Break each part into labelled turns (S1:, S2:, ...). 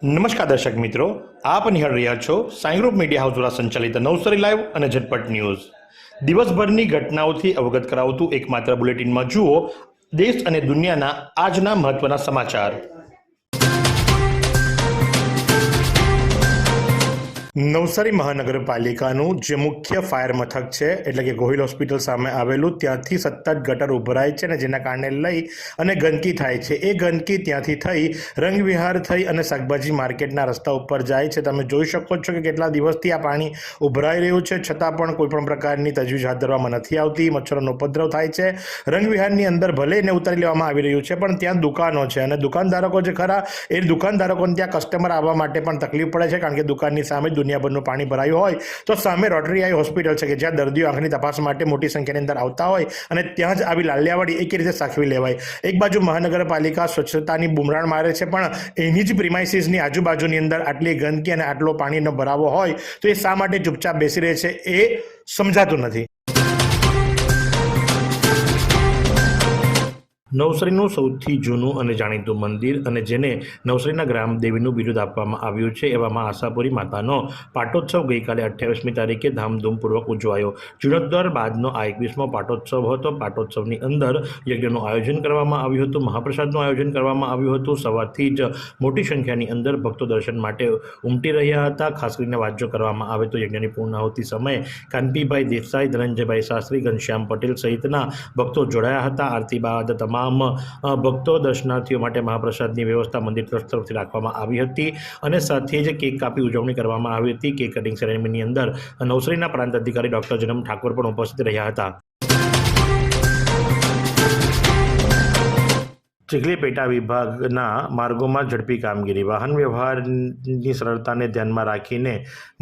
S1: નમસ્કાર દર્શક મિત્રો, આપ નિહાળ રહ્યા છો સાઈ ગ્રુપ મીડિયા હાઉસ દ્વારા સંચાલિત નવસારી લાઈવ અને ઝટપટ ન્યૂઝ। દિવસભરની ઘટનાઓથી અવગત કરાવતું એકમાત્ર બુલેટિનમાં જુઓ દેશ અને દુનિયાના આજના મહત્વના સમાચાર। નવસારી મહાનગરપાલિકાનું જે મુખ્ય ફાયર મથક છે એટલે કે ગોહિલ હોસ્પિટલ સામે આવેલું, ત્યાંથી સતત ગટર ઉભરાય છે અને જેના કારણે લઈ અને ગંદકી થાય છે। એ ગંદકી ત્યાંથી થઈ રંગવિહાર થઈ અને શાકભાજી માર્કેટના રસ્તા ઉપર જાય છે। તમે જોઈ શકો છો કે કેટલા દિવસથી આ પાણી ઉભરાઈ રહ્યું છે, છતાં પણ કોઈપણ પ્રકારની તજવીજ હાથ ધરવામાં નથી આવતી। મચ્છરોનો ઉપદ્રવ થાય છે। રંગવિહારની અંદર ભલે એને ઉતારી લેવામાં આવી રહ્યું છે, પણ ત્યાં દુકાનો છે અને દુકાનદારકો જે ખરા એ દુકાનદારોને ત્યાં કસ્ટમર આવવા માટે પણ તકલીફ પડે છે, કારણ કે દુકાનની સામે દુનિયાભરનું પાણી ભરાયું હોય તો સામે રોટરી આઈ હોસ્પિટલ છે કે જ્યાં દર્દીઓ આંખની તપાસ માટે મોટી સંખ્યાની અંદર આવતા હોય અને ત્યાં જ આવી લાલિયાવાડી એક રીતે સાચવી લેવાય। એક બાજુ મહાનગરપાલિકા સ્વચ્છતાની બુમરાણ મારે છે, પણ એની જ પ્રિમાઇસીસની આજુબાજુની અંદર આટલી ગંદકી અને આટલો પાણીનો ભરાવો હોય તો એ શા માટે ચૂપચાપ બેસી રહે છે એ સમજાતું નથી। નવસારીનું સૌથી જૂનું અને જાણીતું મંદિર અને જેને નવસારીના ગ્રામદેવીનું બિરુદ આપવામાં આવ્યું છે એવામાં આશાપુરી માતાનો પાટોત્સવ ગઈકાલે 28મી તારીખે ધામધૂમપૂર્વક ઉજવાયો। જીર્ણોદ્ધાર બાદનો આ 21મો પાટોત્સવ હતો। પાટોત્સવની અંદર યજ્ઞનું આયોજન કરવામાં આવ્યું હતું, મહાપ્રસાદનું આયોજન કરવામાં આવ્યું હતું। સવારથી જ મોટી સંખ્યાની અંદર ભક્તો દર્શન માટે ઉમટી રહ્યા હતા। ખાસ કરીને વાત જો કરવામાં આવે તો યજ્ઞની પૂર્ણાહુતિ સમયે કાંતિભાઈ દેસાઈ, ધનંજયભાઈ શાસ્ત્રી, ઘનશ્યામ પટેલ સહિતના ભક્તો જોડાયા હતા। આરતી બાદ તમામ ભક્તો દર્શનાર્થીઓ માટે મહાપ્રસાદની વ્યવસ્થા મંદિર ટ્રસ્ટ તરફથી રાખવામાં આવી હતી અને સાથે જ કેક કાપી ઉજવણી કરવામાં આવી હતી। કેક કટિંગ સેરેમનીની અંદર નવસારીના પ્રાંત અધિકારી ડોક્ટર જનમ ઠાકોર પણ ઉપસ્થિત રહ્યા હતા। ચીખલી પેટા વિભાગના માર્ગોમાં ઝડપી કામગીરી। વાહન વ્યવહારની સરળતાને ધ્યાનમાં રાખીને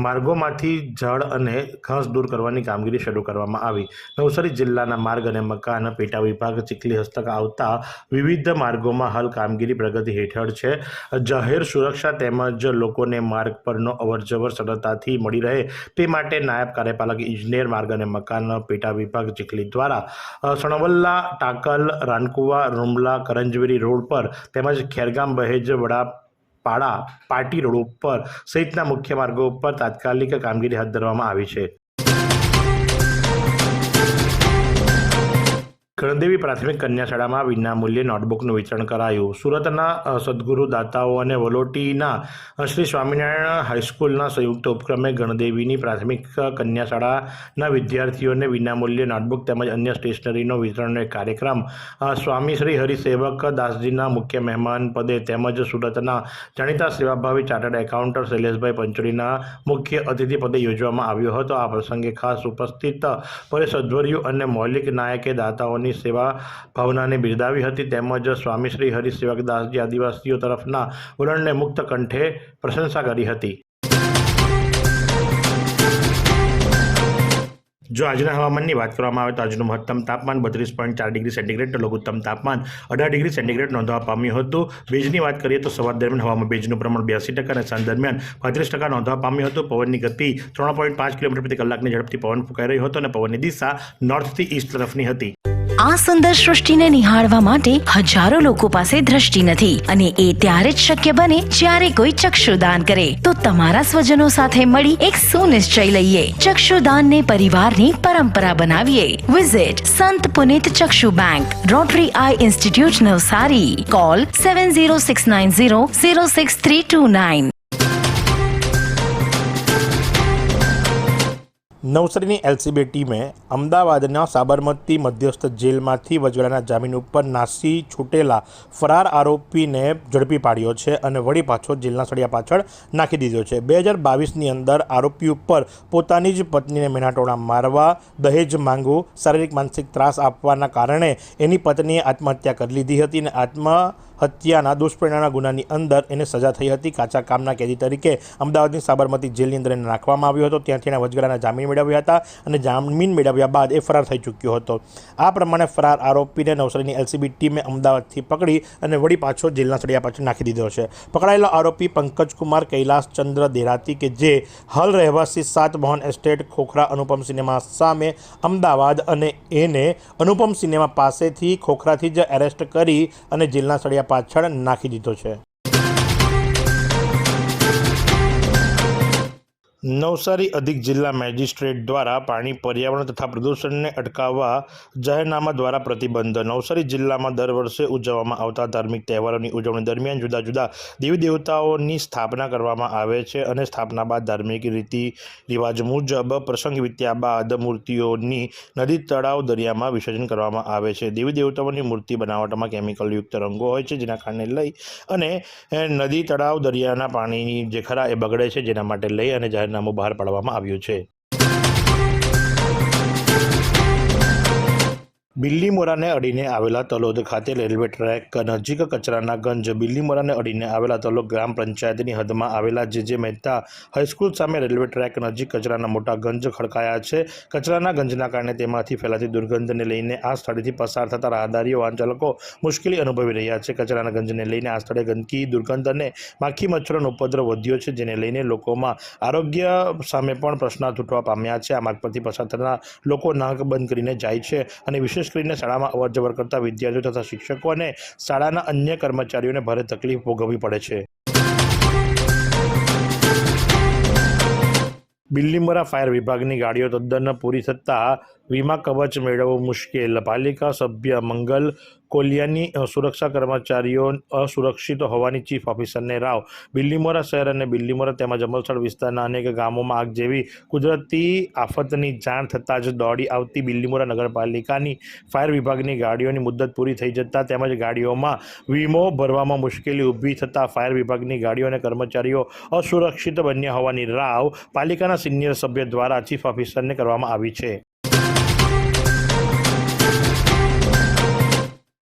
S1: માર્ગોમાંથી ઝાડ અને ઘાસ દૂર કરવાની કામગીરી શરૂ કરવામાં આવી। નવસારી જિલ્લાના માર્ગ અને મકાન પેટા વિભાગ ચીખલી હસ્તક આવતા વિવિધ માર્ગોમાં હાલ કામગીરી પ્રગતિ હેઠળ છે। જાહેર સુરક્ષા તેમજ લોકોને માર્ગ પરનો અવરજવર સરળતાથી મળી રહે તે માટે નાયબ કાર્યપાલક ઇજનેર માર્ગ અને મકાન પેટા વિભાગ ચીખલી દ્વારા સણવલ્લા, ટાકલ, રાનકુવા, રૂમલા, કરંજ રોડ પર તેમજ ખેરગામ, બહેજ, વડાપાડા, પાટી રોડ ઉપર સહિતના મુખ્ય માર્ગો ઉપર તાત્કાલિક કામગીરી હાથ ધરવામાં આવી છે। ગણદેવી પ્રાથમિક કન્યા શાળામાં વિનામૂલ્યે નોટબુકનું વિતરણ કરાયું। સુરતના સદગુરુ દાતાઓ અને વલોટીના શ્રી સ્વામિનારાયણ હાઈસ્કૂલના સંયુક્ત ઉપક્રમે ગણદેવીની પ્રાથમિક કન્યા શાળાના વિદ્યાર્થીઓને વિનામૂલ્યે નોટબુક તેમજ અન્ય સ્ટેશનરીનો વિતરણનો એક કાર્યક્રમ સ્વામી શ્રી હરિસેવક દાસજીના મુખ્ય મહેમાન પદે તેમજ સુરતના જાણીતા સેવાભાવી ચાર્ટર્ડ એકાઉન્ટર શૈલેષભાઈ પંચોલીના મુખ્ય અતિથિ પદે યોજવામાં આવ્યો હતો। આ પ્રસંગે ખાસ ઉપસ્થિત પરેશ અધ્વર્યુ અને મૌલિક નાયકે દાતાઓની સેવા ભાવનાને બિરદાવી હતી તેમજ સ્વામી શ્રી હરિસેવક દાસજી આદિવાસીઓ તરફના વલણને મુક્ત કંઠે પ્રશંસા કરી હતી। જો આજના હવામાનની વાત કરવામાં આવે તો આજનું મહત્તમ તાપમાન 32.4 ડિગ્રી સેન્ટીગ્રેડ તો લઘુત્તમ તાપમાન 18 ડિગ્રી સેન્ટીગ્રેડ નોંધવા પામ્યું હતું। ભેજની વાત કરીએ તો સવાર દરમિયાન હવામાં ભેજનું પ્રમાણ 82% અને સાંજ દરમિયાન 35% નોંધવા પામ્યું હતું। પવનની ગતિ 3.5 કિલોમીટર પ્રતિ કલાકની ઝડપથી પવન ફૂંકાઈ રહ્યો હતો અને પવનની દિશા નોર્થથી ઈસ્ટ તરફની હતી।
S2: આ સુંદર સૃષ્ટિને નિહાળવા માટે હજારો લોકો પાસે દ્રષ્ટિ નથી અને એ ત્યારે જ શક્ય બને જ્યારે કોઈ ચક્ષુદાન કરે। તો તમારા સ્વજનો સાથે મળી એક સુનિશ્ચય લઈએ, ચક્ષુદાનને પરિવારની પરંપરા બનાવીએ। Visit Sant Punit Chakshu bank, Rotary eye institute Navsari. Call 7069006329।
S1: નવસારીની એલસીબી ટીમે અમદાવાદના સાબરમતી મધ્યસ્થ જેલમાંથી વચગાળાના જામીન ઉપર નાસી છૂટેલા ફરાર આરોપીને ઝડપી પાડ્યો છે અને વળી પાછો જેલના સળિયા પાછળ નાખી દીધો છે। 2022ની અંદર આરોપી ઉપર પોતાની જ પત્નીને મેણાટોણા મારવા, દહેજ માંગવું, શારીરિક માનસિક ત્રાસ આપવાના કારણે એની પત્નીએ આત્મહત્યા કરી લીધી હતી અને આત્મહત્યાના દુષ્પરિણામના ગુનાની અંદર એને સજા થઈ હતી। કાચા કામના કેદી તરીકે અમદાવાદની સાબરમતી જેલની અંદર એને નાખવામાં આવ્યો હતો, ત્યાંથી એણે વચગાળાના જામીન મેળવ્યા હતા અને જામીન મેળવ્યા બાદ એ ફરાર થઈ ચૂક્યો હતો। આ પ્રમાણે ફરાર આરોપીને નવસારીની એલસીબી ટીમે અમદાવાદથી પકડી અને વળી પાછો જેલના સળિયા પાછળ નાખી દીધો છે। પકડાયેલો આરોપી પંકજકુમાર કૈલાસચંદ્ર દેરાતી કે જે હાલ રહેવાસી 7 મોહન એસ્ટેટ, ખોખરા અનુપમ સિનેમા સામે અમદાવાદ અને એને અનુપમ સિનેમા પાસેથી ખોખરાથી જ એરેસ્ટ કરી અને જેલના સળિયા પાછળ નાખી દીધો છે। નવસારી અધિક જિલ્લા મેજિસ્ટ્રેટ દ્વારા પાણી પર્યાવરણ તથા પ્રદૂષણને અટકાવવા જાહેરનામા દ્વારા પ્રતિબંધ. નવસારી જિલ્લામાં દર વર્ષે ઉજવવામાં આવતા ધાર્મિક તહેવારોની ઉજવણી દરમિયાન જુદા જુદા દેવી દેવતાઓની સ્થાપના કરવામાં આવે છે અને સ્થાપના બાદ ધાર્મિક રીતિ રિવાજ મુજબ પ્રસંગ વીત્યા બાદ મૂર્તિઓની નદી, તળાવ, દરિયામાં વિસર્જન કરવામાં આવે છે. દેવી દેવતાઓની મૂર્તિ બનાવટમાં કેમિકલયુક્ત રંગો હોય છે, જેના કારણે લઈ અને નદી, તળાવ, દરિયાના પાણીની જે ખરા એ બગડે છે, જેના માટે લઈ અને જાહેરનામું બહાર પાડવામાં આવ્યું છે. બિલ્લીમોરાને અડીને આવેલા તલોદ ખાતે રેલવે ટ્રેક નજીક કચરાના ગંજ. બિલ્લીમોરાને અડીને આવેલા તલોદ ગ્રામ પંચાયતની હદમાં આવેલા જે મહેતા હાઈસ્કૂલ સામે રેલવે ટ્રેક નજીક કચરાના મોટા ગંજ ખડકાયા છે. કચરાના ગંજના કારણે તેમાંથી ફેલાતી દુર્ગંધને લઈને આ સ્થળેથી પસાર થતા રાહદારીઓ, વાહન ચાલકો મુશ્કેલી અનુભવી રહ્યા છે. કચરાના ગંજને લઈને આ સ્થળે ગંદકી, દુર્ગંધ અને માખી મચ્છરોનો ઉપદ્રવ વધ્યો છે, જેને લઈને લોકોમાં આરોગ્ય સામે પણ પ્રશ્ન ઉઠવા પામ્યા છે. આ માર્ગ પરથી પસાર થતા લોકો નાક બંધ કરીને જાય છે અને વિશેષ કરીને શાળામાં અવરજવર કરતા વિદ્યાર્થીઓ તથા શિક્ષકો અને શાળાના અન્ય કર્મચારીઓને ભારે તકલીફ ભોગવવી પડે છે. બિલ્લીમોરા ફાયર વિભાગની ગાડીઓ તદ્દન પૂરી થતાં વીમા કવચ મેળવવું મુશ્કેલ. પાલિકા સભ્ય મંગલ કોલિયાની સુરક્ષા કર્મચારીઓ અસુરક્ષિત હોવાની ચીફ ઓફિસરને રાવ. બિલ્લીમોરા શહેર અને બિલ્લીમોરા તેમજ અમલસર વિસ્તારના અનેક ગામોમાં આગ જેવી કુદરતી આફતની જાણ થતાં જ દોડી આવતી બિલ્લીમોરા નગરપાલિકાની ફાયર વિભાગની ગાડીઓની મુદત પૂરી થઈ જતાં તેમજ ગાડીઓમાં વીમો ભરવામાં મુશ્કેલી ઊભી થતાં ફાયર વિભાગની ગાડીઓ અને કર્મચારીઓ અસુરક્ષિત બન્યા હોવાની રાવ પાલિકાના સિનિયર સભ્ય દ્વારા ચીફ ઓફિસરને કરવામાં આવી છે.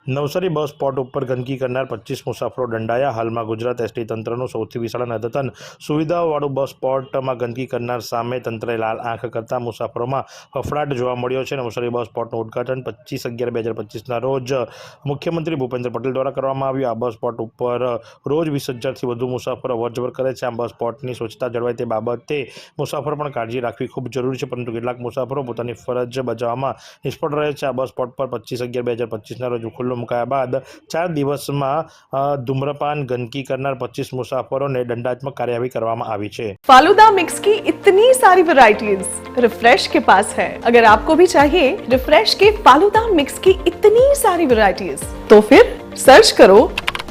S1: નવસારી બસ સ્પોટ ઉપર ગંદકી કરનાર 25 મુસાફરો દંડાયા. હાલમાં ગુજરાત એસટી તંત્રનું સૌથી વિશાળ અને અદ્યતન સુવિધાઓવાળું બસ સ્પોટમાં ગંદકી કરનાર સામે તંત્રએ લાલ આંખ કરતા મુસાફરોમાં ફફડાટ જોવા મળ્યો છે. નવસારી બસ સ્પોટનું ઉદ્ઘાટન 25/11/2025ના રોજ મુખ્યમંત્રી ભૂપેન્દ્ર પટેલ દ્વારા કરવામાં આવ્યું. આ બસ સ્પોટ ઉપર રોજ 20,000થી વધુ મુસાફરો અવરજવર કરે છે. આ બસ સ્પોટની સ્વચ્છતા જળવાય તે બાબતે મુસાફરો પણ કાળજી રાખવી ખૂબ જરૂરી છે, પરંતુ કેટલાક મુસાફરો પોતાની ફરજ બજાવવામાં નિષ્ફળ રહે છે. આ બસ સ્પોટ પર 25/11/2025ના રોજ ખુલ્લો મુકાયા બાદ 4 દિવસમાં ધૂમ્રપાન, ગંદકી करनार 25 मुसाफरों ने दंडात्मक कार्यवाही કરવામાં આવી છે.
S3: फालूदा मिक्स की इतनी सारी वैरायटीज रिफ्रेश के पास है. अगर आपको भी चाहिए रिफ्रेश के फालूदा मिक्स की इतनी सारी वैरायटीज, तो फिर सर्च करो,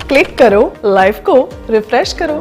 S3: क्लिक करो, लाइफ को रिफ्रेश करो.